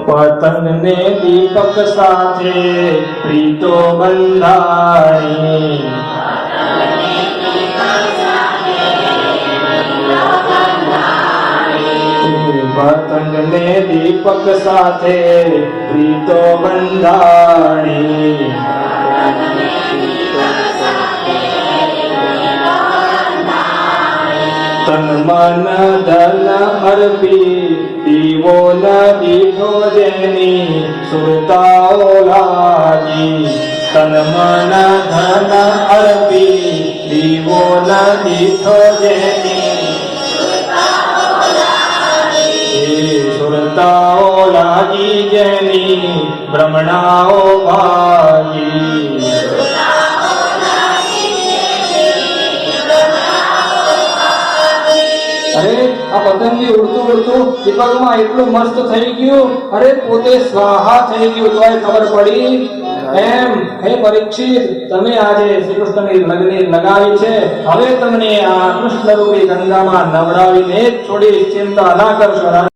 પતંગ ને દીપક સાથે પ્રીતો બંધાણી, પતંગ ને દીપક સાથે પ્રીતો બંધાણી, તન મન ધન અર્પી દીવો ન દીઠો જેની સુરતાઓ લાગી, તન મન ધન અર્પી દીવો ન દીઠો જેની સુરતાઓ લાગી, જેની ભ્રમણાઓ ભાગી, અરે આ પતંગી ઉડતું ઉડતું દીપકમાં એટલું મસ્ત થઈ ગયું, અરે પોતે સ્વાહા થઈ ગયું તો ખબર પડી એમ. હે પરીક્ષિત, તમે આજે શ્રી કૃષ્ણની લગ્ન લગાવી છે, હવે તમને આ કૃષ્ણ રૂપી ગંગામાં નવડાવીને જ છોડી, ચિંતા ના કરશો.